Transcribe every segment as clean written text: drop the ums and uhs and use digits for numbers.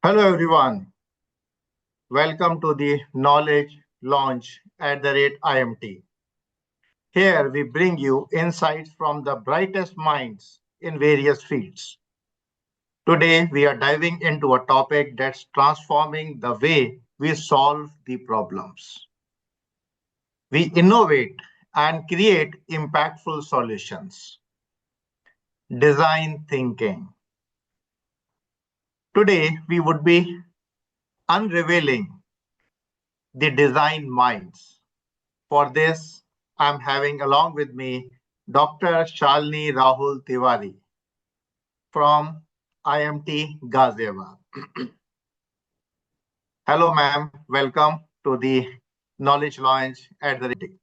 Hello everyone. Welcome to the Knowledge Launch at the rate IMT. Here we bring you insights from the brightest minds in various fields. Today we are diving into a topic that's transforming the way we solve the problems. We innovate and create impactful solutions. Design thinking. Today we would be unraveling the design minds. For this, I'm having along with me Dr. Shalini Rahul Tiwari from IMT Ghaziabad. Hello, ma'am. Welcome to the Knowledge Launch at the Reading.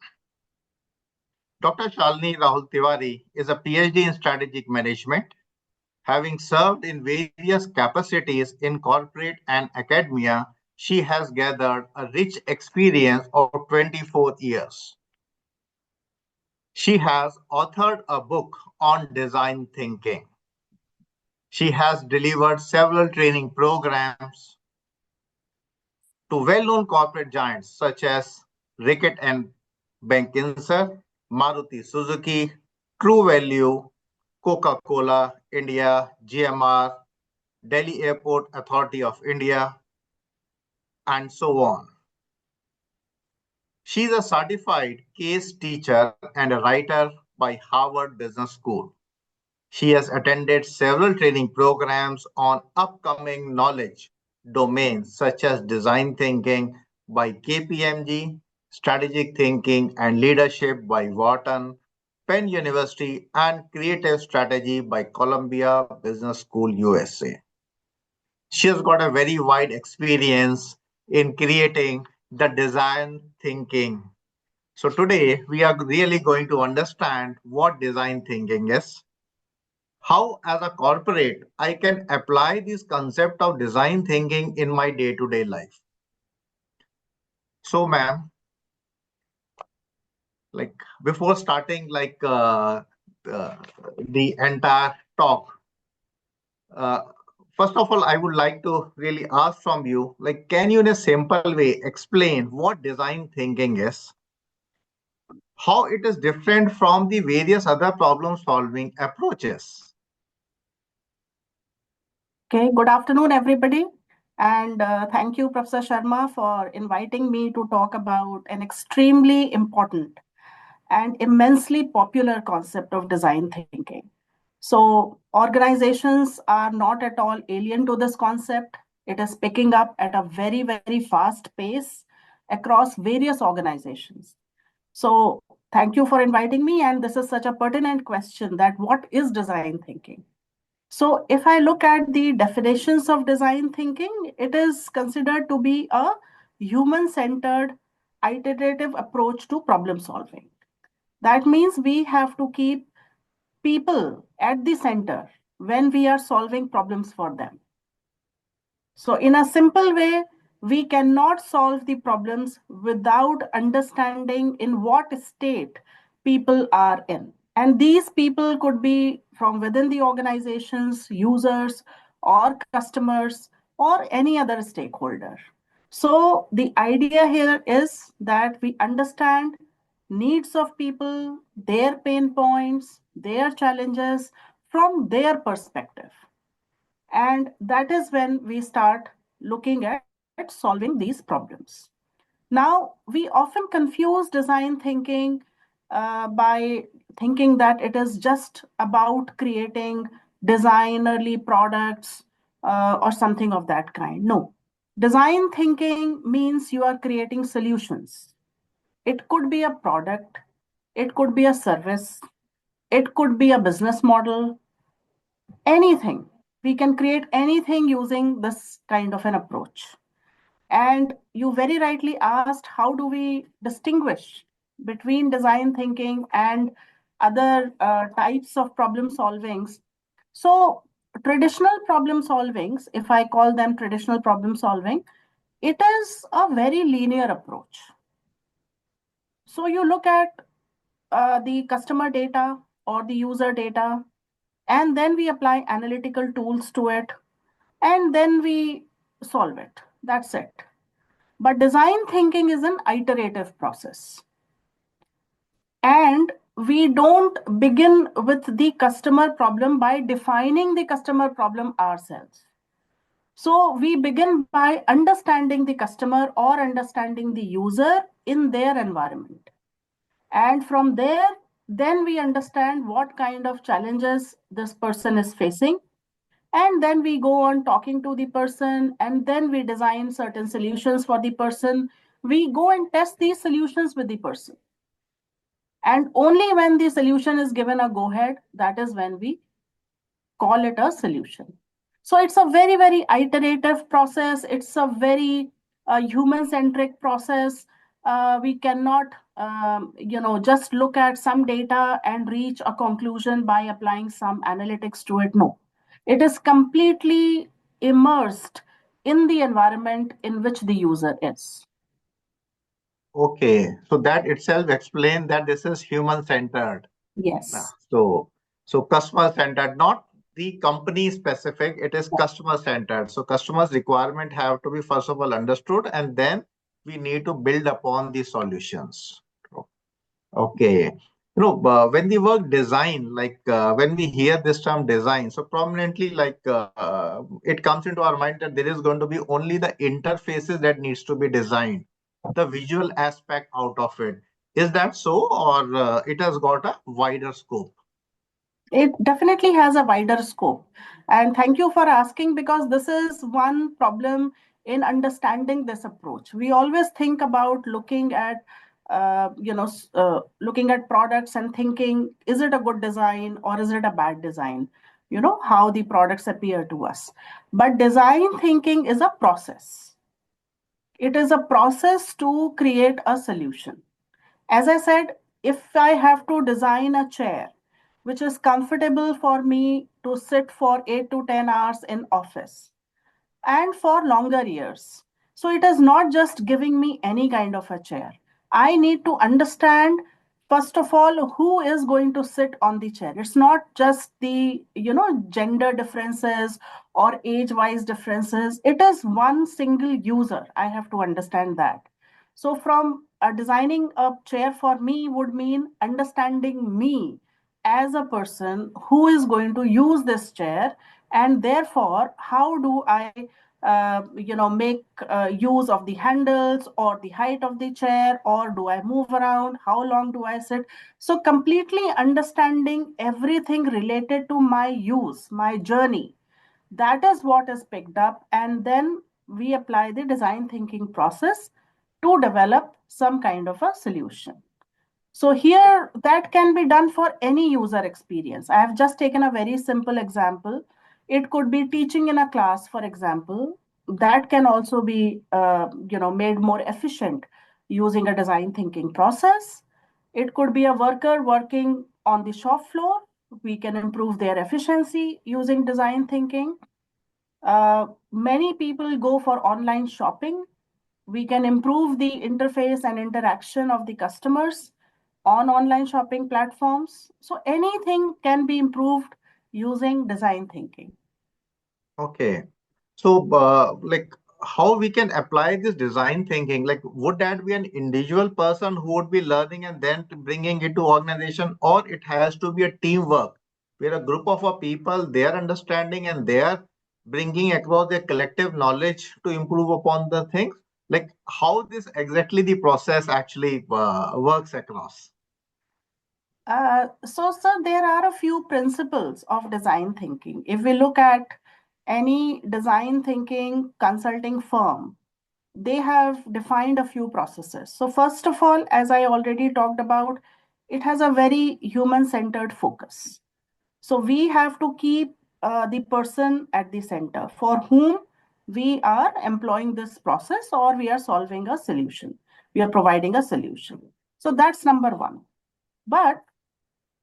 Dr. Shalini Rahul Tiwari is a PhD in strategic management, having served in various capacities in corporate and academia. She has gathered a rich experience of 24 years. She has authored a book on design thinking. She has delivered several training programs to well-known corporate giants such as Rickett and Benkinser, Maruti Suzuki, True Value, Coca-Cola India, GMR, Delhi Airport Authority of India, and so on. She is a certified case teacher and a writer by Harvard Business School. She has attended several training programs on upcoming knowledge domains such as design thinking by KPMG, strategic thinking and leadership by Wharton, Penn University, and creative strategy by Columbia Business School, USA. She has got a very wide experience in creating the design thinking. So today we are really going to understand what design thinking is, how as a corporate I can apply this concept of design thinking in my day-to-day life. So ma'am, like before starting the entire talk, uh, first of all I would like to really ask from you, like, can you in a simple way explain what design thinking is, how it is different from the various other problem solving approaches? Okay, good afternoon, everybody. And thank you, Professor Sharma, for inviting me to talk about an extremely important and immensely popular concept of design thinking. So, organizations are not at all alien to this concept. It is picking up at a very, very fast pace across various organizations. So, thank you for inviting me. And this is such a pertinent question that what is design thinking? So if I look at the definitions of design thinking, it is considered to be a human-centered iterative approach to problem solving. That means we have to keep people at the center when we are solving problems for them. So in a simple way, we cannot solve the problems without understanding in what state people are in. And these people could be from within the organizations, users, or customers, or any other stakeholder. So the idea here is that we understand needs of people, their pain points, their challenges from their perspective. And that is when we start looking at solving these problems. Now, we often confuse design thinking by thinking that it is just about creating designerly products or something of that kind. No. Design thinking means you are creating solutions. It could be a product, it could be a service, it could be a business model, anything. We can create anything using this kind of an approach. And you very rightly asked, how do we distinguish between design thinking and other types of problem solvings? So, traditional problem solvings, if I call them traditional problem solving, it is a very linear approach. So, you look at the customer data or the user data, and then we apply analytical tools to it, and then we solve it. That's it. But design thinking is an iterative process. And we don't begin with the customer problem by defining the customer problem ourselves. So we begin by understanding the customer or understanding the user in their environment. And from there, then we understand what kind of challenges this person is facing. And then we go on talking to the person, and then we design certain solutions for the person. We go and test these solutions with the person. And only when the solution is given a go ahead, that is when we call it a solution. So it's a very, very iterative process. It's a very human centric process. We cannot, just look at some data and reach a conclusion by applying some analytics to it. No, it is completely immersed in the environment in which the user is. Okay, so that itself explains that this is human centered. Yes. So customer centered, not the company specific, it is customer centered. So customers' requirement have to be first of all understood, and then we need to build upon the solutions. Okay. When the word design, when we hear this term design, so prominently, it comes into our mind that there is going to be only the interfaces that needs to be designed, the visual aspect out of it. Is that so, or it has got a wider scope? It definitely has a wider scope. And thank you for asking, because this is one problem in understanding this approach. We always think about looking at products and thinking, is it a good design or is it a bad design? How the products appear to us. But design thinking is a process. It is a process to create a solution. As I said, if I have to design a chair which is comfortable for me to sit for 8 to 10 hours in office and for longer years. So it is not just giving me any kind of a chair. I need to understand, first of all, who is going to sit on the chair. It's not just the, gender differences or age-wise differences. It is one single user. I have to understand that. So from designing a chair for me would mean understanding me as a person who is going to use this chair, and therefore how do I make use of the handles or the height of the chair, or do I move around, how long do I sit. So completely understanding everything related to my use, my journey, that is what is picked up, and then we apply the design thinking process to develop some kind of a solution. So here that can be done for any user experience. I have just taken a very simple example. It could be teaching in a class, for example. That can also be made more efficient using a design thinking process. It could be a worker working on the shop floor. We can improve their efficiency using design thinking. Many people go for online shopping. We can improve the interface and interaction of the customers on online shopping platforms. So anything can be improved using design thinking. Okay. So, how we can apply this design thinking? Like, would that be an individual person who would be learning and then bringing it to organization, or it has to be a teamwork where a group of people they are understanding and they are bringing across their collective knowledge to improve upon the things? Like, how this exactly the process actually works across? Sir, there are a few principles of design thinking. If we look at any design thinking consulting firm, they have defined a few processes. So, first of all, as I already talked about, it has a very human centered focus. So, we have to keep the person at the center for whom we are employing this process, or we are solving a solution. We are providing a solution. So, that's number one. But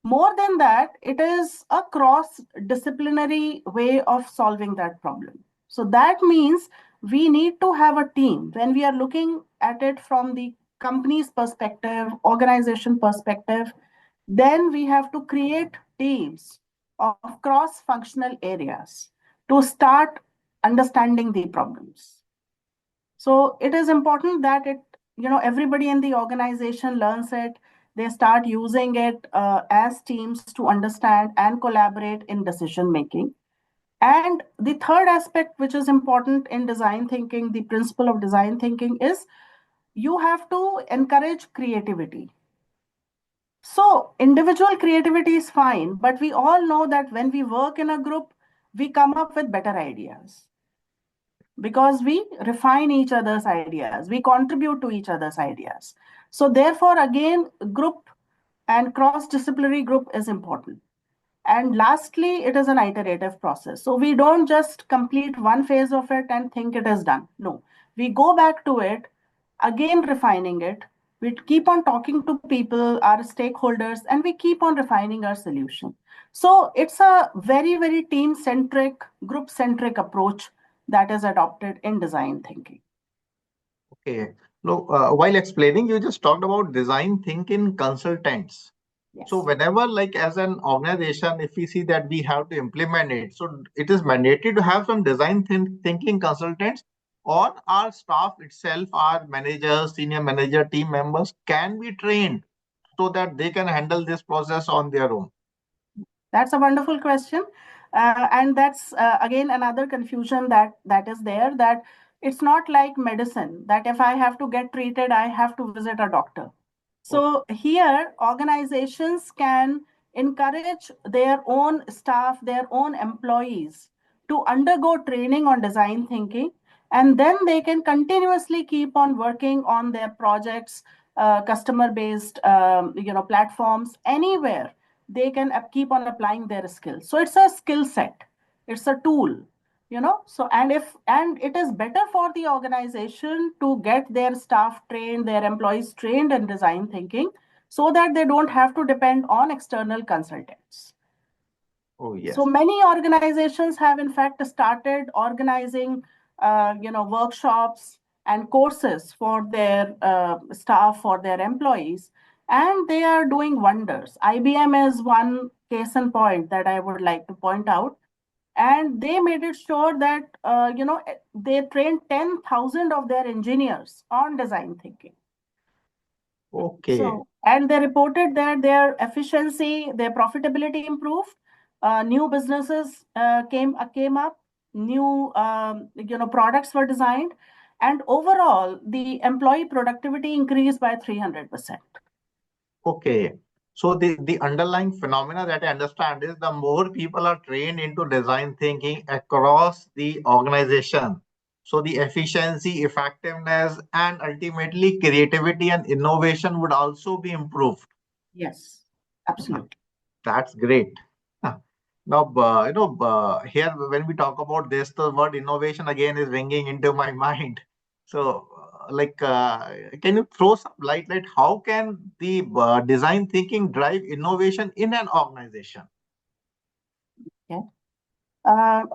more than that, it is a cross disciplinary way of solving that problem. So that means we need to have a team. When we are looking at it from the company's perspective, organization perspective, then we have to create teams of cross functional areas to start understanding the problems. So it is important that everybody in the organization learns it. They start using it as teams to understand and collaborate in decision making. And the third aspect, which is important in design thinking, the principle of design thinking is you have to encourage creativity. So individual creativity is fine, but we all know that when we work in a group, we come up with better ideas because we refine each other's ideas, we contribute to each other's ideas. So therefore, again, group and cross-disciplinary group is important. And lastly, it is an iterative process. So we don't just complete one phase of it and think it is done. No, we go back to it, again refining it. We keep on talking to people, our stakeholders, and we keep on refining our solution. So it's a very, very team centric, group centric approach that is adopted in design thinking. Okay. No, while explaining, you just talked about design thinking consultants. So Yes. whenever, like as an organization, if we see that we have to implement it, so it is mandatory to have some design thinking consultants, or our staff itself, our managers, senior manager, team members can be trained so that they can handle this process on their own. That's a wonderful question. And that's again another confusion that is there, that it's not like medicine, that if I have to get treated, I have to visit a doctor. Okay. So here, organizations can encourage their own staff, their own employees to undergo training on design thinking, and then they can continuously keep on working on their projects, customer-based, platforms, anywhere they can keep on applying their skills. So it's a skill set, it's a tool, so and it is better for the organization to get their staff trained, their employees trained in design thinking, so that they don't have to depend on external consultants. Oh, So yes. many organizations have in fact started organizing workshops and courses for their staff, for their employees, and they are doing wonders. IBM is one case in point that I would like to point out, and they made it sure that they trained 10,000 of their engineers on design thinking. Okay. So, and they reported that their efficiency, their profitability improved. New businesses came up. New products were designed, and overall the employee productivity increased by 300%. Okay. So the underlying phenomena that I understand is the more people are trained into design thinking across the organization, so the efficiency, effectiveness, and ultimately creativity and innovation would also be improved. Yes, absolutely. That's great. Huh. Now, here when we talk about this, the word innovation again is ringing into my mind. So, can you throw some light? Like, how can the design thinking drive innovation in an organization? Okay.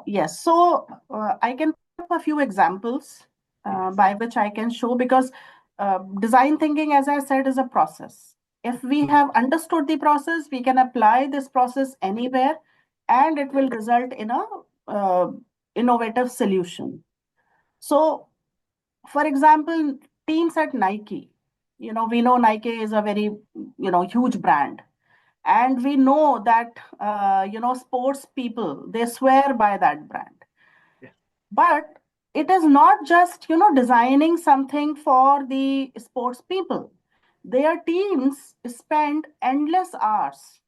Yes. So I can put up a few examples Yes. by which I can show, because design thinking, as I said, is a process. If we have understood the process, we can apply this process anywhere, and it will result in a uh, innovative solution. So, for example, teams at Nike, we know Nike is a very, huge brand, and we know that sports people, they swear by that brand. Yes. But it is not just designing something for the sports people. Their teams spend endless hours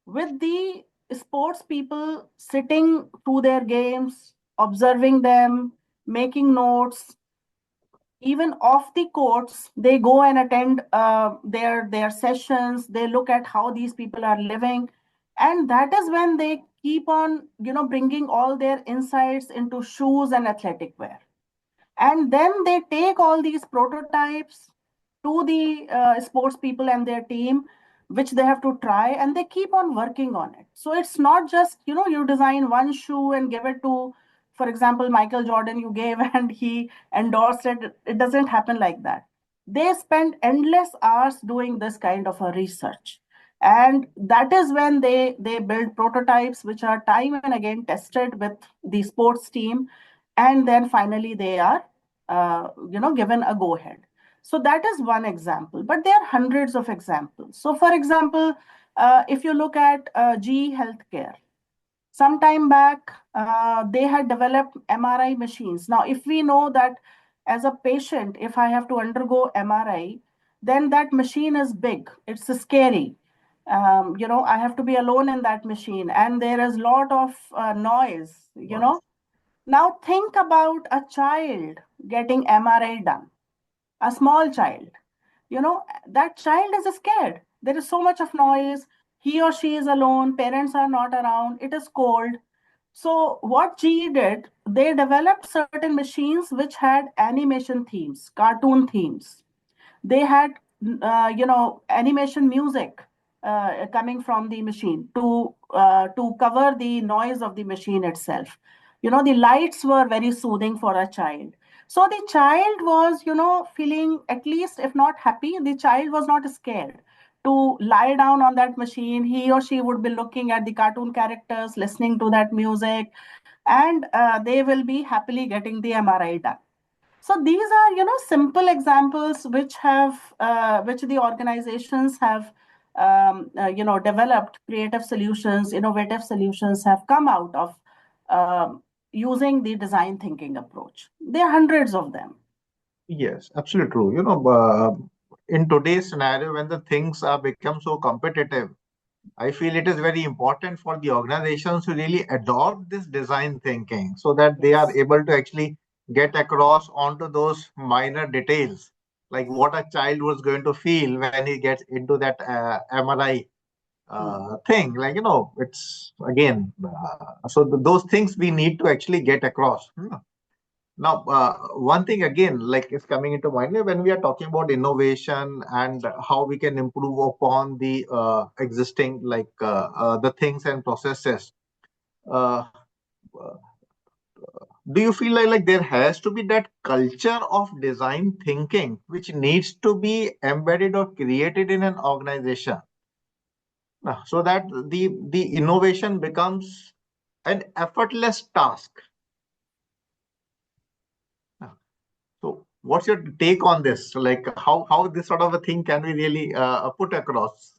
with the sports people, sitting to their games, observing them, making notes. Even off the courts, they go and attend their sessions. They look at how these people are living, and that is when they keep on bringing all their insights into shoes and athletic wear. And then they take all these prototypes to the sports people and their team, which they have to try, and they keep on working on it. So it's not just you design one shoe and give it to, for example, Michael Jordan, you gave and he endorsed it. It doesn't happen like that. They spend endless hours doing this kind of a research. And that is when they build prototypes which are time and again tested with the sports team, and then finally they are given a go ahead. So that is one example, but there are hundreds of examples. So for example, if you look at GE Healthcare, some time back, they had developed MRI machines. Now, if we know that as a patient, if I have to undergo MRI, then that machine is big, it's scary. I have to be alone in that machine, and there is a lot of noise. Now, think about a child getting MRI done, a small child. That child is scared. There is so much of noise. He or she is alone, parents are not around, it is cold. So what GE did, they developed certain machines which had animation themes, cartoon themes. They had, animation music coming from the machine to cover the noise of the machine itself. The lights were very soothing for a child. So the child was, feeling, at least if not happy, the child was not scared to lie down on that machine. He or she would be looking at the cartoon characters, listening to that music, and they will be happily getting the MRI done. So these are, simple examples which the organizations have, developed creative solutions, innovative solutions have come out of using the design thinking approach. There are hundreds of them. Yes, absolutely true. In today's scenario, when the things are become so competitive, I feel it is very important for the organizations to really adopt this design thinking so that they are Yes. able to actually get across onto those minor details, like what a child was going to feel when he gets into that MRI Hmm. thing. Like, it's again, so those things we need to actually get across. Now, one thing again, like is coming into mind when we are talking about innovation and how we can improve upon the existing, like the things and processes. Uh, uh, do you feel like there has to be that culture of design thinking which needs to be embedded or created in an organization, so that the innovation becomes an effortless task? So, what's your take on this? Like, how this sort of a thing can we really put across?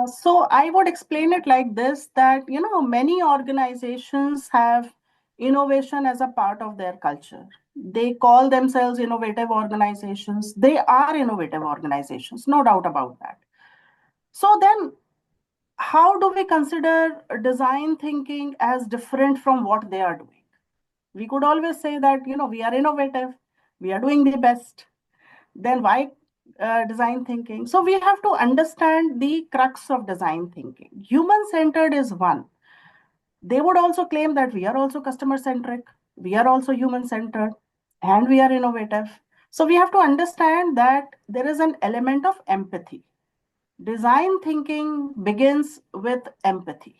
So I would explain it like this, that many organizations have innovation as a part of their culture. They call themselves innovative organizations. They are innovative organizations, no doubt about that. So then, how do we consider design thinking as different from what they are doing? We could always say that we are innovative, we are doing the best. Then why design thinking? So we have to understand the crux of design thinking. Human centered is one. They would also claim that we are also customer centric, we are also human centered, and we are innovative. So we have to understand that there is an element of empathy. Design thinking begins with empathy.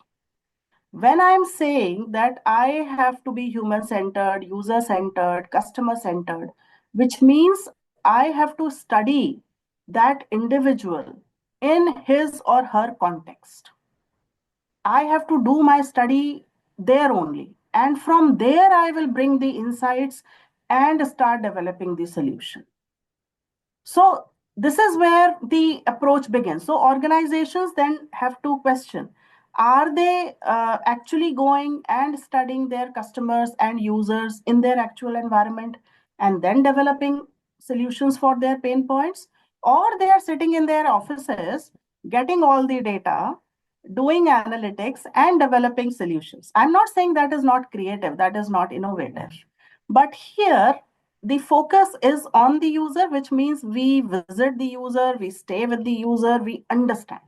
When I'm saying that I have to be human centered, user centered, customer centered, which means I have to study that individual in his or her context. I have to do my study there only. And from there, I will bring the insights and start developing the solution. So this is where the approach begins. So organizations then have to question, are they actually going and studying their customers and users in their actual environment and then developing solutions for their pain points? Or they are sitting in their offices, getting all the data, doing analytics and developing solutions. I'm not saying that is not creative, that is not innovative. But here, the focus is on the user, which means we visit the user, we stay with the user, we understand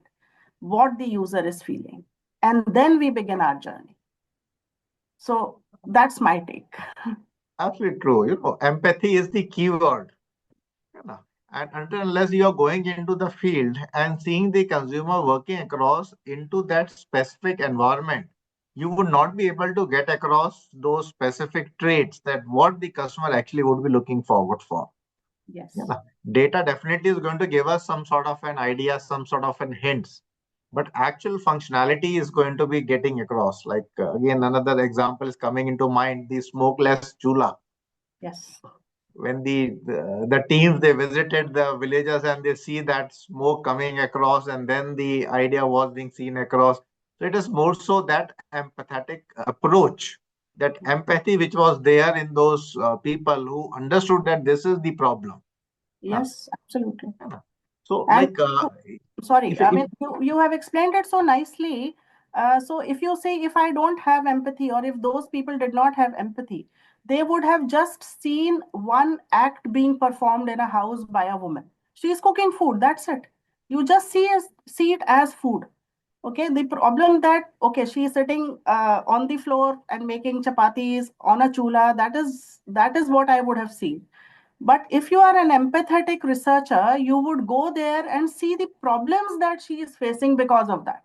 what the user is feeling, and then we begin our journey. So that's my take. Absolutely true. Empathy is the keyword. And until unless you are going into the field and seeing the consumer working across into that specific environment, you would not be able to get across those specific traits that what the customer actually would be looking forward for. Yes. Yeah. Data definitely is going to give us some sort of an idea, some sort of an hints, but actual functionality is going to be getting across. Like again, another example is coming into mind: the smokeless chula. Yes. When the teams, they visited the villages and they see that smoke coming across, and then the idea was being seen across. So it is more so that empathetic approach, that empathy which was there in those people who understood that this is the problem. Yeah. Yes, absolutely. Yeah. So And like sorry, I if mean, you have explained it so nicely. So if you say, if I don't have empathy, or if those people did not have empathy, they would have just seen one act being performed in a house by a woman. She is cooking food, that's it. You just see it as food. Okay, the problem that, okay, she is sitting on the floor and making chapatis on a chula, that is what I would have seen. But if you are an empathetic researcher, you would go there and see the problems that she is facing because of that.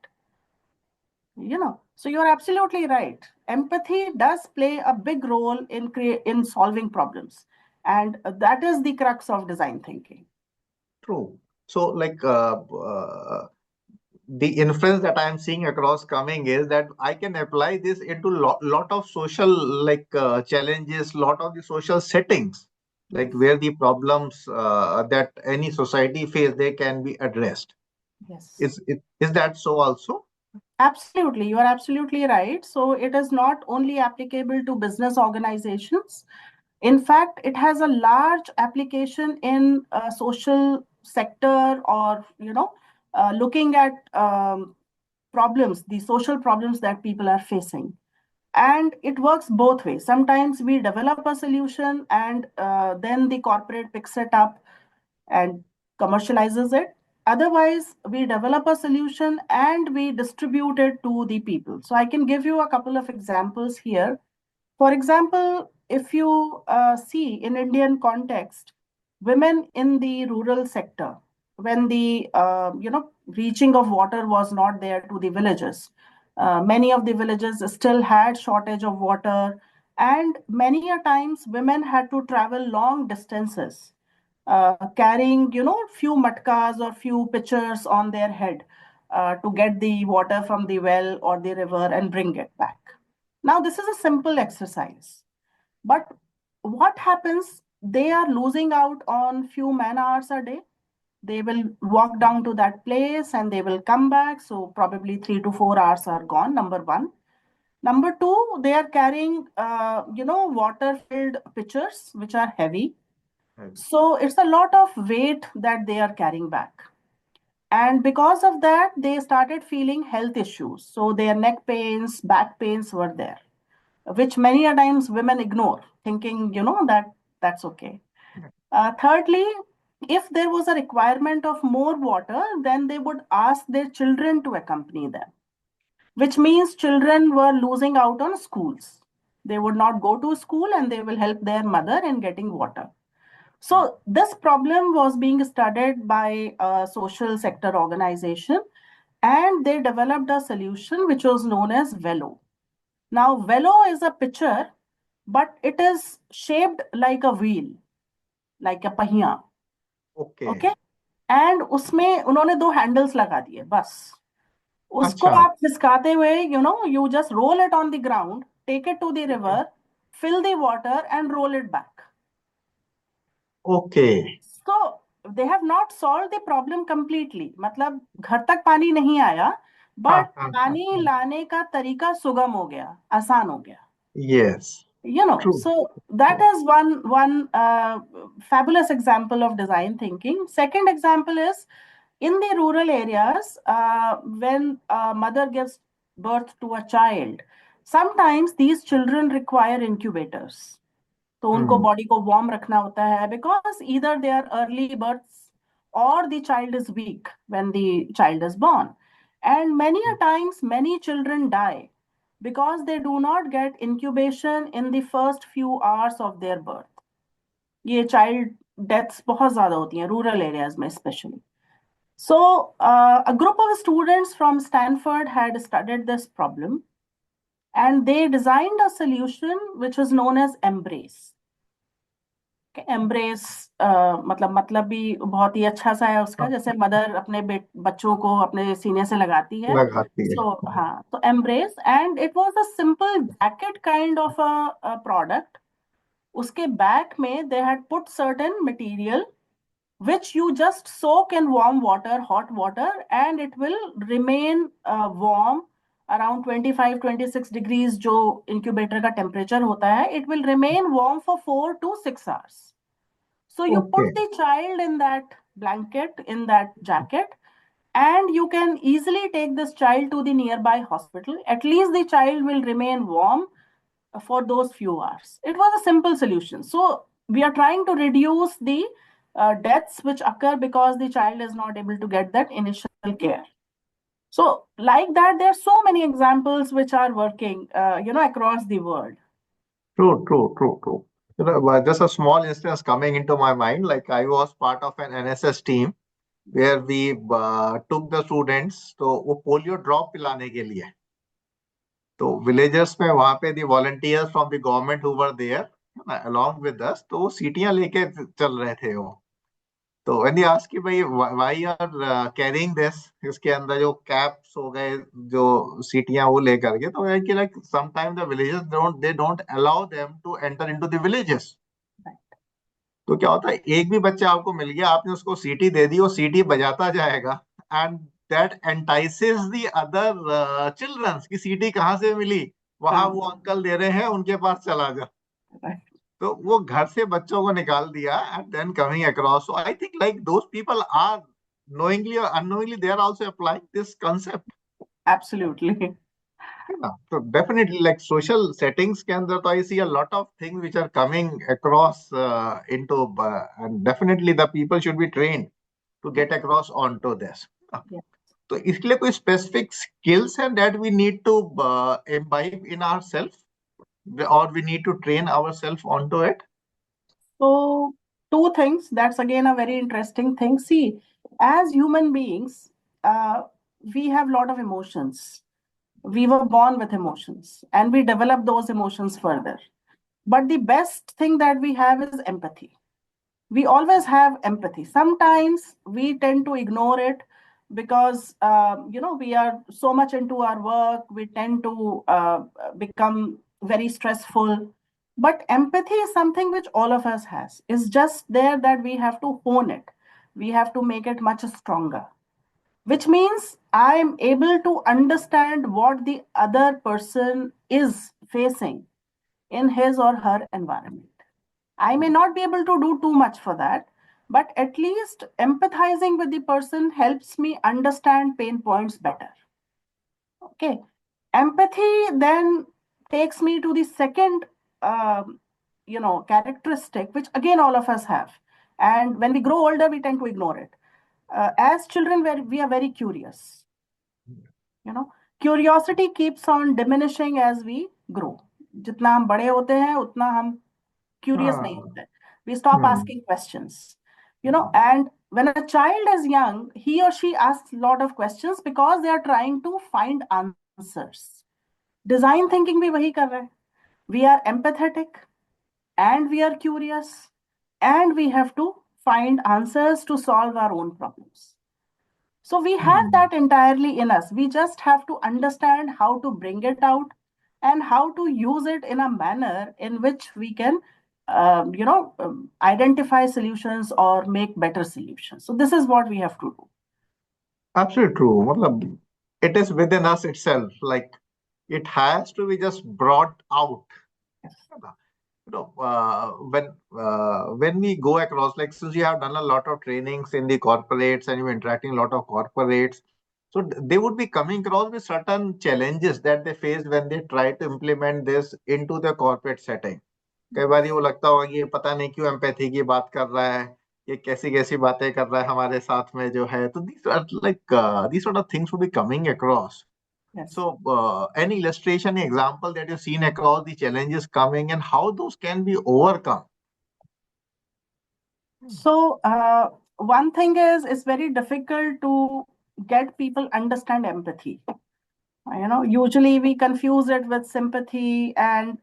So you're absolutely right. Empathy does play a big role in solving problems, and that is the crux of design thinking. true. So like the inference that I am seeing across coming is that I can apply this into lot of social like challenges, lot of the social settings, like Yes. where the problems that any society face, they can be addressed. Yes. Is that so also? Absolutely, you are absolutely right. So it is not only applicable to business organizations. In fact, it has a large application in social sector, or looking at problems, the social problems that people are facing. And it works both ways. Sometimes we develop a solution, and then the corporate picks it up and commercializes it. Otherwise, we develop a solution and we distribute it to the people. So I can give you a couple of examples here. For example, if you see in Indian context, women in the rural sector, when the reaching of water was not there to the villages, many of the villages still had shortage of water, and many a times women had to travel long distances, carrying few matkas or few pitchers on their head to get the water from the well or the river and bring it back. Now, this is a simple exercise, but what happens? They are losing out on few man hours a day. They will walk down to that place and they will come back. So probably 3 to 4 hours are gone. Number one. Number two, they are carrying, water-filled pitchers, which are heavy. So it's a lot of weight that they are carrying back. And because of that, they started feeling health issues. So their neck pains, back pains were there, which many a times women ignore, thinking, that that's okay. Thirdly, if there was a requirement of more water, then they would ask their children to accompany them, which means children were losing out on schools. They would not go to school and they will help their mother in getting water. So this problem was being studied by a social sector organization, and they developed a solution which was known as Velo. Now, Velo is a pitcher, but it is shaped like a wheel, like a पहिया. Okay. Okay? And उसमें उन्होंने दो handles लगा दिए बस. उसको Acha. आप खिसकाते हुए, you just roll it on the ground, take it to the river, Okay. fill the water and roll it back. Okay. So they have not solved the problem completely. मतलब घर तक पानी नहीं आया, Ha, but ha, ha, पानी ha. लाने का तरीका सुगम हो गया, आसान हो गया. Yes. True. So that True. is one fabulous example of design thinking. Second example is in the rural areas, when a mother gives birth to a child, sometimes these children require incubators. तो उनको Hmm. Body को warm रखना होता है, because either they are early births or the child is weak when the child is born. And many a times, many children die because they do not get incubation in the first few hours of their birth. ये child deaths बहुत ज़्यादा होती हैं rural areas में especially. So a group of students from Stanford had studied this problem, and they designed a solution which is known as Embrace. Embrace मतलब भी बहुत ही अच्छा सा है उसका, जैसे मदर अपने बच्चों को अपने सीने से लगाती है। लगाती है। सो हाँ, तो embrace, and it was a simple jacket kind of a product. उसके बैक में they had put certain material which you just soak in warm water, hot water, and it will remain warm around 25-26 degrees, जो incubator का temperature होता है, it will remain warm for 4 to 6 hours. So you okay. put the child in that blanket, in that jacket, and you can easily take this child to the nearby hospital. At least the child will remain warm for those few hours. It was a simple solution. So we are trying to reduce the deaths which occur because the child is not able to get that initial care. So like that, there are so many examples which are working, across the world. True, true, true, true. Just a small instance coming into my mind, like I was part of an NSS team where we took the students तो वो polio drop पिलाने के लिए, तो villagers में वहां पे the volunteers from the government who were there along with us, तो वो सीटियां लेके चल रहे थे वो। तो व्हेन यू आस्क कि भाई व्हाई आर कैरिंग दिस, इसके अंदर जो कैप्स हो गए, जो सीटियां वो लेकर के, तो है कि like some time the villagers don't allow them to enter into the villages. तो क्या होता है, एक भी बच्चा आपको मिल गया, आपने उसको सीटी दे दी, वो सीटी बजाता जाएगा, and that entices the other childrens की सीटी कहाँ से मिली, वहां वो अंकल दे रहे हैं, उनके पास चला जा। तो वो घर से बच्चों को निकाल दिया and then coming across. So I think like those people are knowingly or unknowingly they are also applying this concept. Absolutely. Yeah, so definitely like social settings के अंदर तो I see a lot of things which are coming across into and definitely the people should be trained to get across onto this. Yeah. तो इसके लिए कोई specific skills हैं that we need to imbibe in ourselves or we need to train ourselves onto it? So, two things. That's again a very interesting thing. See, as human beings, we have a lot of emotions. We were born with emotions and we develop those emotions further. But the best thing that we have is empathy. We always have empathy. Sometimes we tend to ignore it because we are so much into our work. We tend to become very stressful. But empathy is something which all of us has. It's just there that we have to hone it. We have to make it much stronger, which means I am able to understand what the other person is facing in his or her environment. I may not be able to do too much for that, but at least empathizing with the person helps me understand pain points better. Okay. Empathy then takes me to the second, characteristic, which again all of us have. And when we grow older, we tend to ignore it. As children, we are very curious. Curiosity keeps on diminishing as we grow. जितना हम बड़े होते हैं उतना हम curious nahi hote. We stop asking questions. And when a child is young, he or she asks a lot of questions because they are trying to find answers. Design thinking bhi wahi kar raha hai. We are empathetic and we are curious and we have to find answers to solve our own problems. So we have that entirely in us. We just have to understand how to bring it out and how to use it in a manner in which we can, identify solutions or make better solutions. So this is what we have to do. Absolutely true. मतलब, it is within us itself. Like it has to be just brought out. Yes. When we go across, like since you have done a lot of trainings in the corporates and you're interacting a lot of corporates, so they would be coming across with certain challenges that they face when they try to implement this into the corporate setting. कई बार वो लगता होगा कि ये पता नहीं क्यों empathy की बात कर रहा है, ये कैसी कैसी बातें कर रहा है हमारे साथ में जो है, तो these sort of things will be coming across. Yes. So any illustration, example that you've seen across the challenges coming and how those can be overcome? So one thing is it's very difficult to get people understand empathy. Usually we confuse it with sympathy, and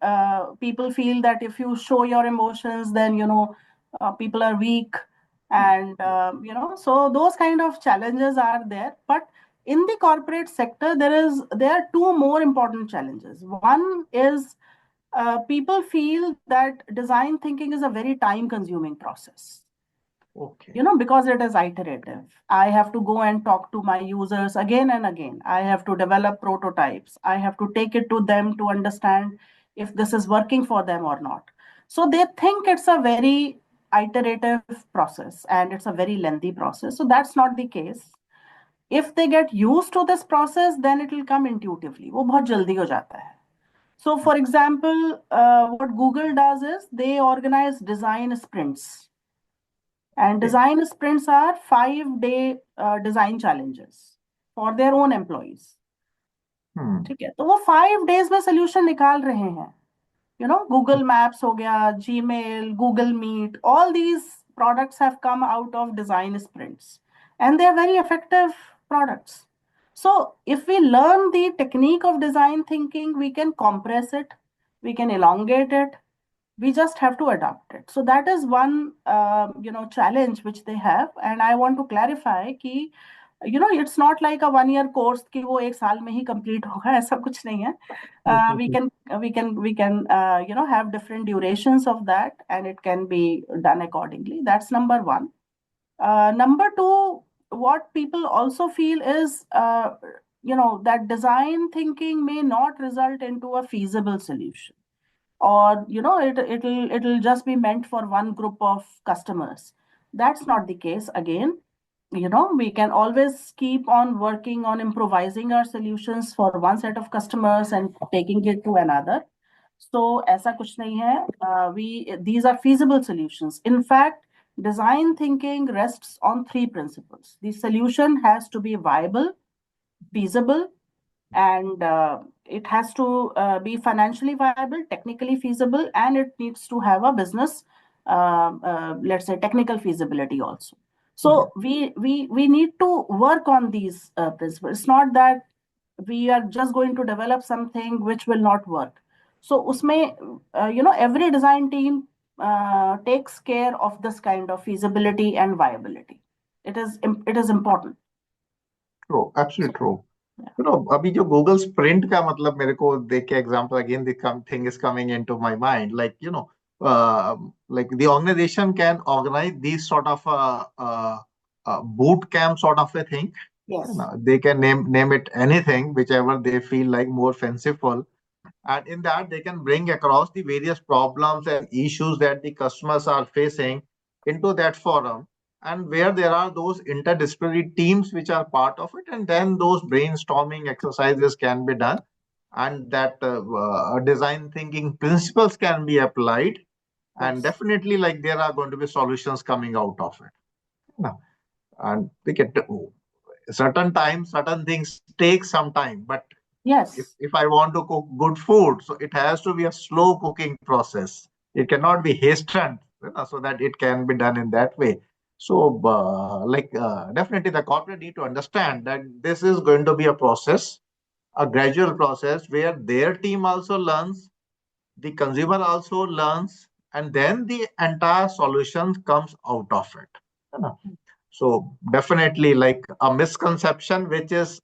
people feel that if you show your emotions, then people are weak, and so those kind of challenges are there. But in the corporate sector, there are two more important challenges. One is people feel that design thinking is a very time consuming process, Okay. because it is iterative. I have to go and talk to my users again and again. I have to develop prototypes. I have to take it to them to understand if this is working for them or not. So they think it's a very iterative process and it's a very lengthy process. So that's not the case. If they get used to this process, then it will come intuitively. वो बहुत जल्दी हो जाता है. So, for example, what Google does is they organize design sprints. And Okay. design sprints are 5-day design challenges for their own employees. ठीक है, तो वो 5 days में solution निकाल रहे हैं. Google Maps हो गया, Gmail, Google Meet, all these products have come out of design sprints, and they are very effective products. So if we learn the technique of design thinking, we can compress it, we can elongate it, we just have to adapt it. So that is one challenge which they have, and I want to clarify कि it's not like a 1 year course कि वो एक साल में ही complete होगा, ऐसा कुछ नहीं है. We can have different durations of that, and it can be done accordingly. That's number one. Number two, what people also feel is that design thinking may not result into a feasible solution, or it'll just be meant for one group of customers. That's not the case. Again, we can always keep on working on improvising our solutions for one set of customers and taking it to another. So ऐसा कुछ नहीं है. These are feasible solutions. In fact, design thinking rests on three principles. The solution has to be viable, feasible, and it has to be financially viable, technically feasible, and it needs to have a business, let's say, technical feasibility also. So we need to work on these principles. It's not that we are just going to develop something which will not work. So usme every design team takes care of this kind of feasibility and viability. It is important. True, absolutely true. Yeah. अभी जो Google sprint का मतलब मेरे को देख के example again the thing is coming into my mind like like the organization can organize these sort of boot camp sort of a thing. Yes. They can name it anything whichever they feel like more fanciful, and in that they can bring across the various problems and issues that the customers are facing into that forum, and where there are those interdisciplinary teams which are part of it, and then those brainstorming exercises can be done, and that design thinking principles can be applied, and Yes. definitely like there are going to be solutions coming out of it. No. And we get certain time, certain things take some time, but Yes. if I want to cook good food, so it has to be a slow cooking process. It cannot be hastened, so that it can be done in that way. So, definitely the corporate need to understand that this is going to be a process, a gradual process where their team also learns, the consumer also learns, and then the entire solution comes out of it. So definitely like a misconception which is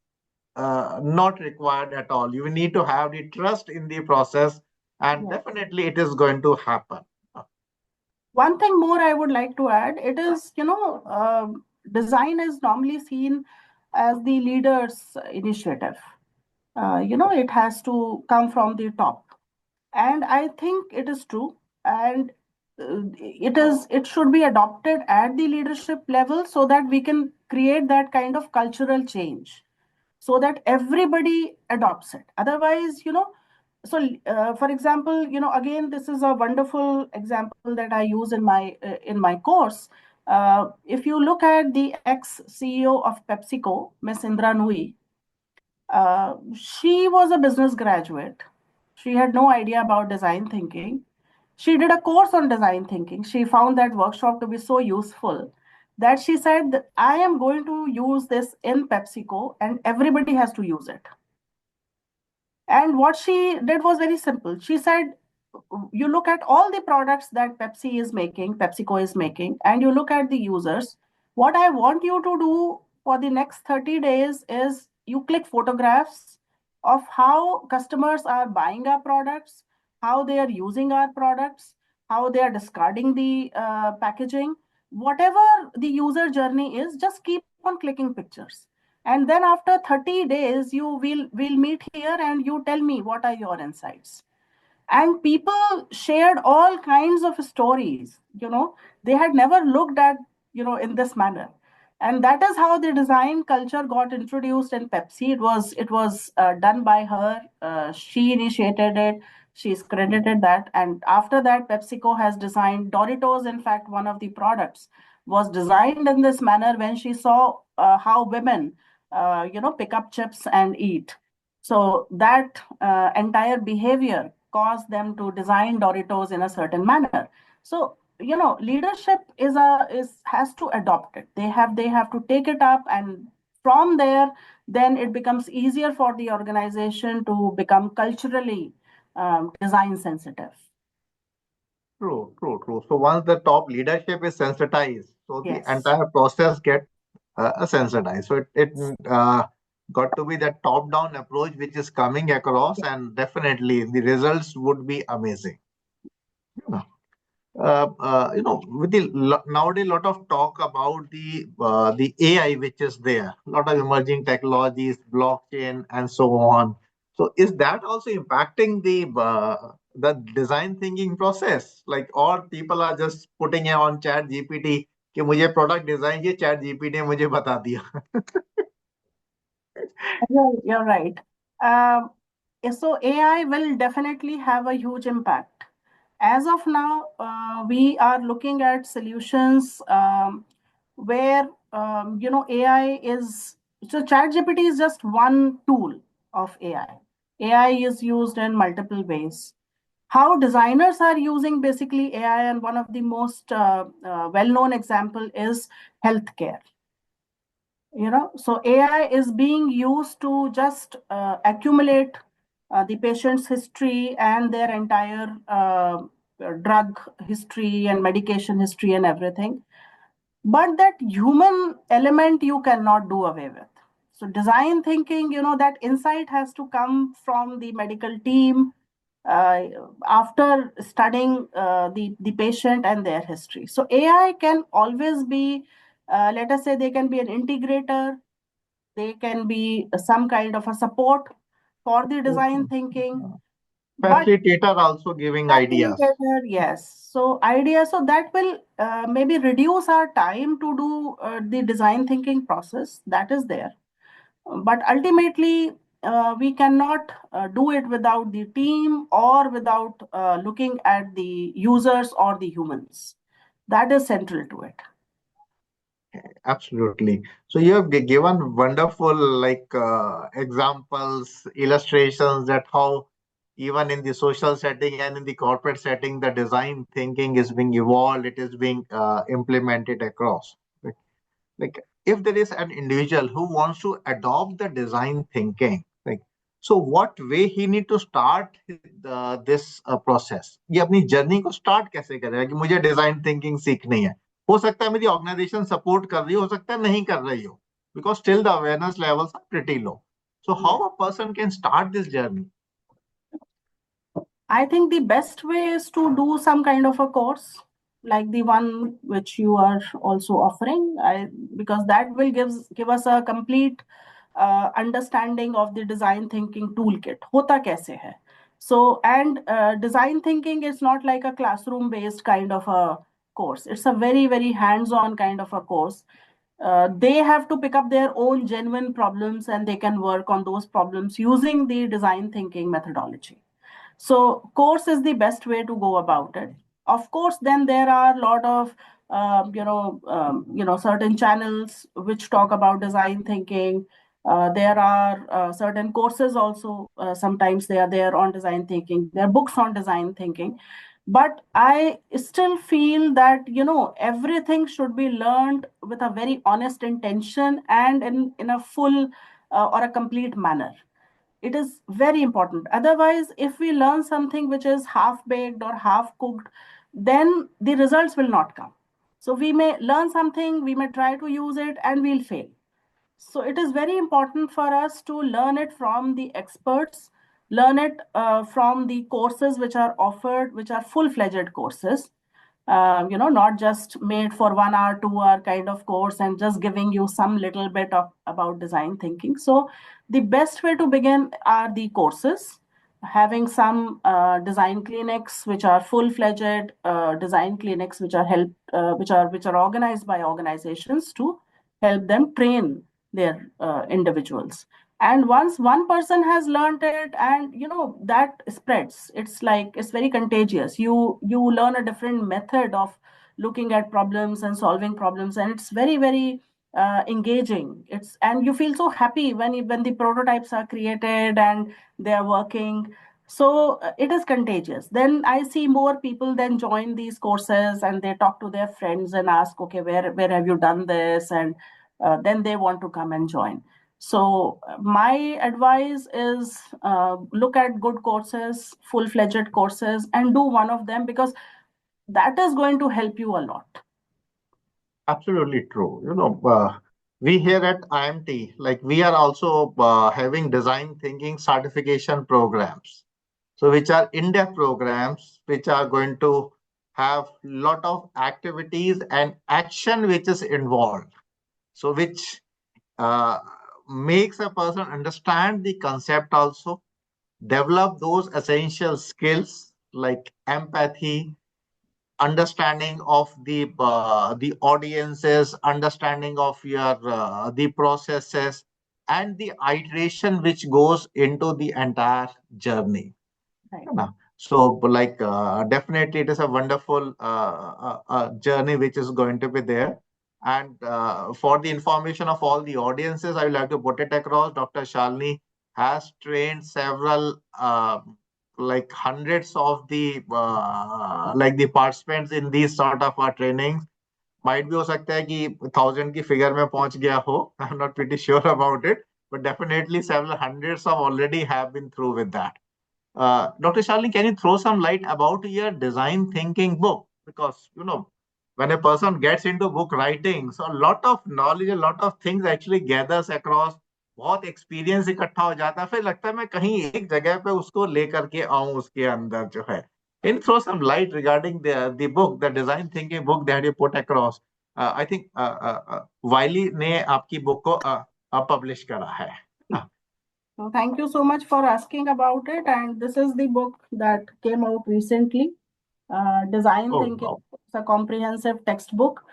not required at all. You need to have the trust in the process, and Yes. definitely it is going to happen. One thing more I would like to add, it is, design is normally seen as the leader's initiative. It has to come from the top. And I think it is true. And it should be adopted at the leadership level so that we can create that kind of cultural change, so that everybody adopts it. Otherwise, so for example, again, this is a wonderful example that I use in my course. If you look at the ex CEO of PepsiCo, Miss Indra Nui, she was a business graduate. She had no idea about design thinking. She did a course on design thinking. She found that workshop to be so useful that she said that I am going to use this in PepsiCo and everybody has to use it. And what she did was very simple. She said, you look at all the products that PepsiCo is making, and you look at the users. What I want you to do for the next 30 days is you click photographs of how customers are buying our products, how they are using our products, how they are discarding the packaging. Whatever the user journey is, just keep on clicking pictures. And then after 30 days, you will meet here and you tell me what are your insights. And people shared all kinds of stories. They had never looked at in this manner. And that is how the design culture got introduced in Pepsi. It was done by her. She initiated it. She's credited that. And after that, PepsiCo has designed Doritos. In fact, one of the products was designed in this manner when she saw how women pick up chips and eat. So that entire behavior caused them to design Doritos in a certain manner. So leadership is has to adopt it. They have to take it up, and from there, then it becomes easier for the organization to become culturally design sensitive. True, true, true. So once the top leadership is sensitized, so the Yes. entire process get sensitized. So it got to be that top-down approach which is coming across, and definitely the results would be amazing. With the nowadays lot of talk about the AI which is there, a lot of emerging technologies, blockchain, and so on. So is that also impacting the design thinking process? Like, or people are just putting it on Chat GPT कि मुझे product design ये Chat GPT ने मुझे बता दिया. You're right. Um, so AI will definitely have a huge impact. As of now, we are looking at solutions where AI is so ChatGPT is just one tool of AI. AI is used in multiple ways. How designers are using basically AI, and one of the most well-known example is healthcare. So AI is being used to just accumulate the patient's history and their entire drug history and medication history and everything. But that human element you cannot do away with. So design thinking, that insight has to come from the medical team uh, after studying the patient and their history. So AI can always be, let us say, they can be an integrator, they can be some kind of a support for the design thinking, but Facilitator also giving ideas. facilitator, yes. So idea, so that will maybe reduce our time to do the design thinking process. That is there, but ultimately we cannot do it without the team or without looking at the users or the humans. That is central to it. Absolutely. So you have given wonderful examples, illustrations that how even in the social setting and in the corporate setting, the design thinking is being evolved, it is being implemented across. Like if there is an individual who wants to adopt the design thinking, so what way he need to start this process, ये अपनी journey को start कैसे करेगा कि मुझे design thinking सीखनी है. हो सकता है मेरी ऑर्गेनाइजेशन सपोर्ट कर रही हो सकता है नहीं कर रही हो, because still the awareness levels are pretty low. So how Yes. a person can start this journey? I think the best way is to do some kind of a course like the one which you are also offering, because that will give us a complete understanding of the design thinking toolkit. Hota kaise hai? So, and design thinking is not like a classroom based kind of a course. It's a very, very hands on kind of a course. They have to pick up their own genuine problems and they can work on those problems using the design thinking methodology. So course is the best way to go about it. Of course, then there are a lot of certain channels which talk about design thinking. There are certain courses also. Sometimes they are there on design thinking. There are books on design thinking. But I still feel that everything should be learned with a very honest intention and in a full or a complete manner. It is very important. Otherwise, if we learn something which is half baked or half cooked, then the results will not come. So we may learn something, we may try to use it, and we'll fail. So it is very important for us to learn it from the experts, learn it from the courses which are offered, which are full-fledged courses. Not just made for 1 hour, 2 hour kind of course and just giving you some little bit of about design thinking. So the best way to begin are the courses, having some design clinics which are full-fledged design clinics which are which are organized by organizations to help them train their individuals. And once one person has learned it, and that spreads, it's very contagious. You learn a different method of looking at problems and solving problems, and it's very, very engaging. And you feel so happy when the prototypes are created and they are working. So it is contagious. Then I see more people then join these courses, and they talk to their friends and ask, okay, where have you done this? And then they want to come and join. So my advice is, look at good courses, full-fledged courses, and do one of them, because that is going to help you a lot. Absolutely true. We here at IMT, like we are also having design thinking certification programs. So which are in-depth programs, which are going to have lot of activities and action which is involved. So which uh, makes a person understand the concept also, develop those essential skills like empathy, understanding of the audiences, understanding of your the processes, and the iteration which goes into the entire journey. Right. है ना? So, like, definitely, it is a wonderful journey which is going to be there. And for the information of all the audiences, I would like to put it across. Dr. Shalini has trained several, like hundreds of the participants in these sort of trainings. Might be हो सकता है कि 1,000 की figure में पहुंच गया हो. I'm not pretty sure about it, but definitely several hundreds of already have been through with that. Dr. Shalini, can you throw some light about your design thinking book? Because, when a person gets into book writing, so a lot of knowledge, a lot of things actually gathers across. बहुत experience इकट्ठा हो जाता है, फिर लगता है मैं कहीं एक जगह पे उसको लेकर के आऊं उसके अंदर जो है. Can you throw some light regarding the book, the design thinking book that you put across? I think Wiley ने आपकी बुक को पब्लिश करा है. So thank you so much for asking about it. And this is the book that came out recently. Design Oh, Thinking. wow. It's a comprehensive textbook.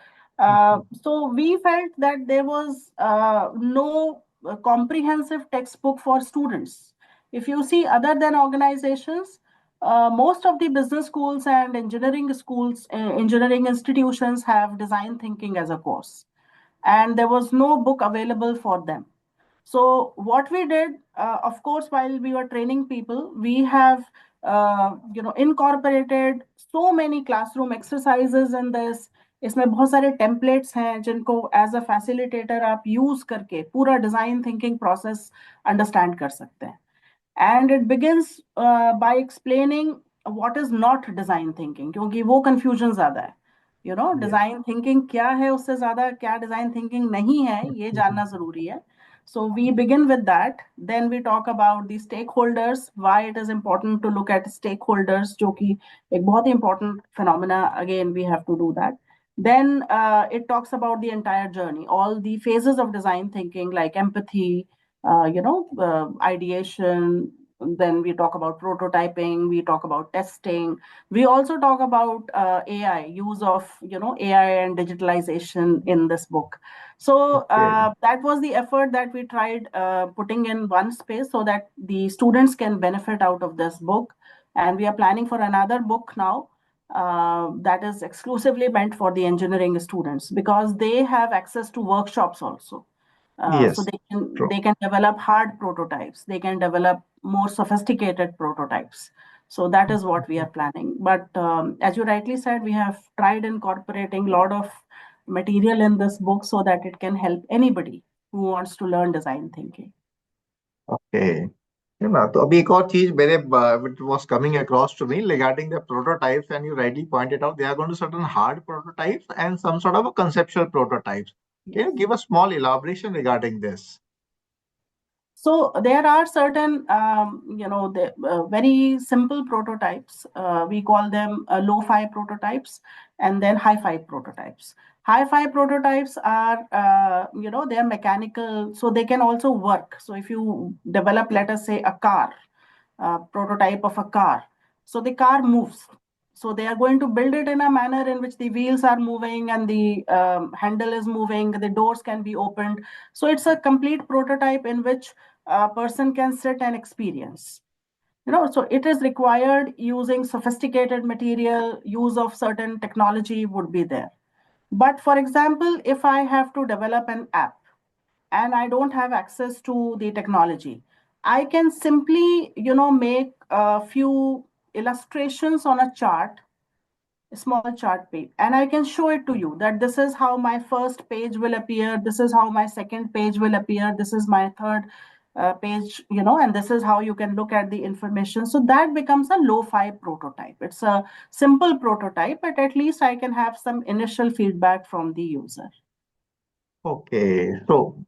So we felt that there was no comprehensive textbook for students. If you see, other than organizations, most of the business schools and engineering schools, engineering institutions have design thinking as a course, and there was no book available for them. So what we did, of course, while we were training people, we have incorporated so many classroom exercises in this. इसमें बहुत सारे templates हैं जिनको as a facilitator आप use करके पूरा design thinking process understand कर सकते हैं. And it begins by explaining what is not design thinking, क्योंकि वो confusion ज़्यादा है. Design thinking क्या है, उससे ज़्यादा क्या design thinking नहीं है, ये जानना ज़रूरी है. So we begin with that. Then we talk about the stakeholders, why it is important to look at stakeholders, जो कि एक बहुत ही important phenomena. Again, we have to do that. Then it talks about the entire journey, all the phases of design thinking, like empathy, ideation. Then we talk about prototyping, we talk about testing. We also talk about AI, use of AI and digitalization in this book. So that was the effort that we tried putting in one space so that the students can benefit out of this book. And we are planning for another book now that is exclusively meant for the engineering students, because they have access to workshops also. So Yes, true. they can develop hard prototypes. They can develop more sophisticated prototypes. So that is what we are planning. But as you rightly said, we have tried incorporating a lot of material in this book so that it can help anybody who wants to learn design thinking. Okay. है ना। तो अभी एक और चीज मेरे it was coming across to me regarding the prototypes, and you rightly pointed out there are going to certain hard prototypes and some sort of a conceptual prototypes. Can you Yes. give a small elaboration regarding this? So there are certain, the very simple prototypes. We call them low-fi prototypes, and then high-fi prototypes. High-fi prototypes are, they're mechanical, so they can also work. So if you develop, let us say, a car, prototype of a car, so the car moves. So they are going to build it in a manner in which the wheels are moving and the handle is moving, the doors can be opened. So it's a complete prototype in which a person can sit and experience. So it is required using sophisticated material, use of certain technology would be there. But for example, if I have to develop an app and I don't have access to the technology, I can simply, make a few illustrations on a chart, a small chart page, and I can show it to you that this is how my first page will appear, this is how my second page will appear, this is my third page, and this is how you can look at the information. So that becomes a lo-fi prototype. It's a simple prototype, but at least I can have some initial feedback from the user. Okay, so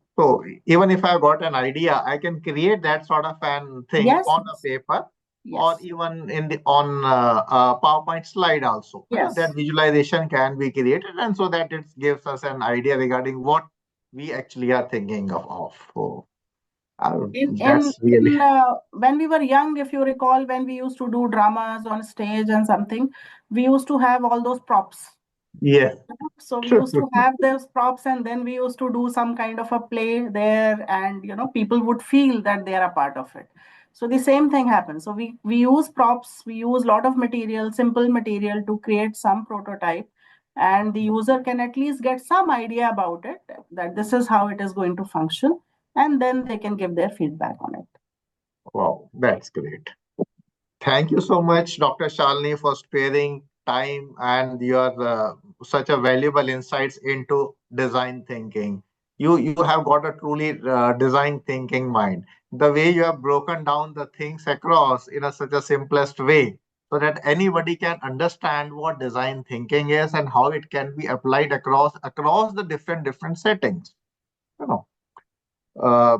even if I've got an idea, I can create that sort of an thing Yes, on a paper, or yes, even in the on a PowerPoint slide also. You know, that yes. visualization can be created, and so that it gives us an idea regarding what we actually are thinking of. So in in that's really in when we were young, if you recall, when we used to do dramas on stage and something, we used to have all those props. yes. So we used to have those props, and then we used to do some kind of a play there, and people would feel that they are a part of it. So the same thing happens. So we use props, we use a lot of material, simple material, to create some prototype, and the user can at least get some idea about it, that this is how it is going to function, and then they can give their feedback on it. Wow, that's great. Thank you so much, Dr. Shalini, for sparing time and your such a valuable insights into design thinking. You have got a truly design thinking mind. The way you have broken down the things across in such a simplest way, so that anybody can understand what design thinking is and how it can be applied across the different settings. You know uh,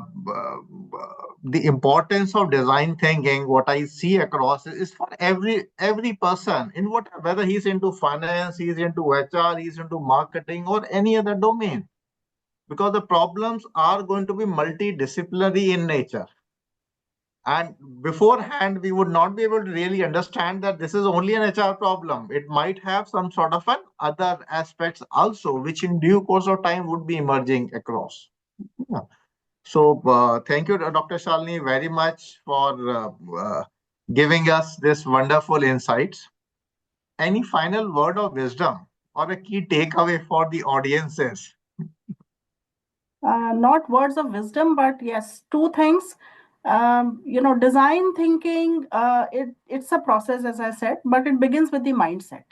the importance of design thinking, what I see across is for every person in what, whether he's into finance, he's into HR, he's into marketing, or any other domain, because the problems are going to be multidisciplinary in nature. And beforehand, we would not be able to really understand that this is only an HR problem. It might have some sort of an other aspects also, which in due course of time would be emerging across. Yeah. So, thank you, Dr. Shalini, very much for giving us this wonderful insights. Any final word of wisdom or a key takeaway for the audiences? Not words of wisdom, but yes, two things. Design thinking, it's a process, as I said, but it begins with the mindset,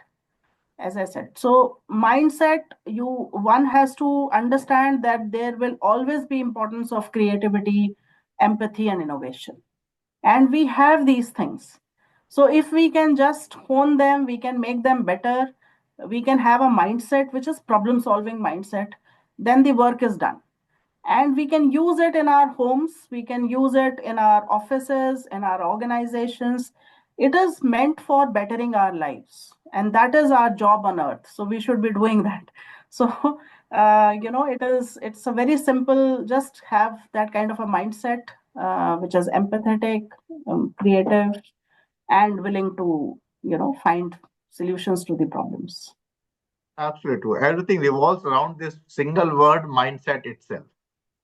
as I said. So mindset, one has to understand that there will always be importance of creativity, empathy, and innovation. And we have these things. So if we can just hone them, we can make them better, we can have a mindset which is problem solving mindset, then the work is done. And we can use it in our homes, we can use it in our offices, in our organizations. It is meant for bettering our lives, and that is our job on earth, so we should be doing that. So it's a very simple, just have that kind of a mindset, which is empathetic, creative, and willing to find solutions to the problems. Absolutely true. Everything revolves around this single word mindset itself.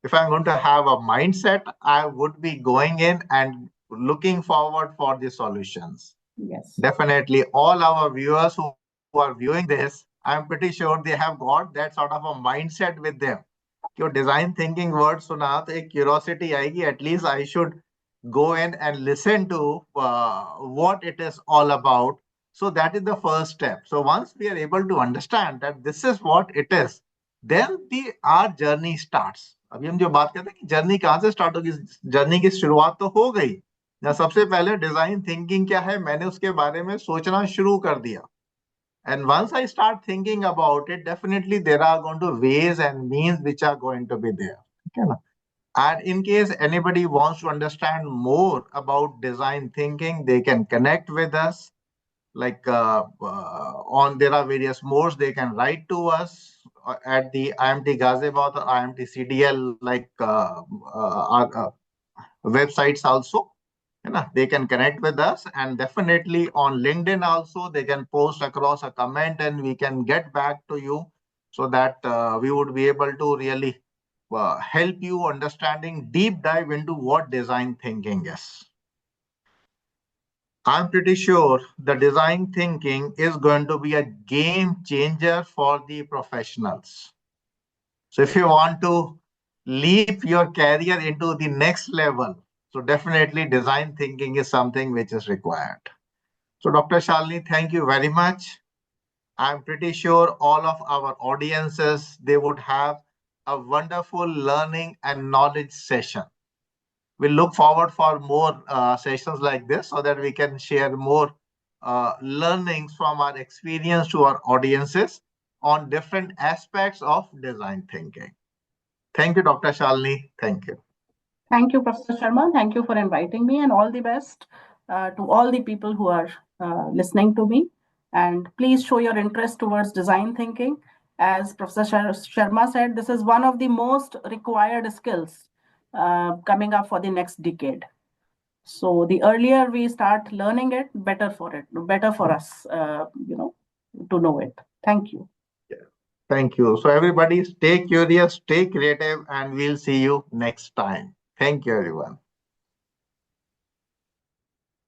If I'm going to have a mindset, I would be going in and looking forward for the solutions. Yes. Definitely, all our viewers who are viewing this, I'm pretty sure they have got that sort of a mindset with them. Your design thinking word सुना तो एक curiosity आएगी. At least I should go in and listen to what it is all about. So that is the first step. So once we are able to understand that this is what it is, then our journey starts. अभी हम जो बात करते हैं कि journey कहाँ से start होगी, जर्नी की शुरुआत तो हो गई, सबसे पहले डिजाइन थिंकिंग क्या है, मैंने उसके बारे में सोचना शुरू कर दिया. And once I start thinking about it, definitely there are going to ways and means which are going to be there. Okay, na? And in case anybody wants to understand more about design thinking, they can connect with us. Like on there are various modes they can write to us at the IMT Ghaziabad or IMT CDL like our websites also. They can connect with us, and definitely on LinkedIn also they can post across a comment and we can get back to you, so that we would be able to really help you understanding deep dive into what design thinking is. I'm pretty sure the design thinking is going to be a game changer for the professionals. So if you want to leap your career into the next level, so definitely design thinking is something which is required. So Dr. Shalini, thank you very much. I'm pretty sure all of our audiences, they would have a wonderful learning and knowledge session. We'll look forward for more sessions like this so that we can share more learnings from our experience to our audiences on different aspects of design thinking. Thank you, Dr. Shalini. Thank you. Thank you, Professor Sharma. Thank you for inviting me, and all the best to all the people who are listening to me. And please show your interest towards design thinking. As Professor Sharma said, this is one of the most required skills coming up for the next decade. So the earlier we start learning it, better for us, to know it. Thank you. Thank you. So everybody stay curious, stay creative, and we'll see you next time. Thank you, everyone.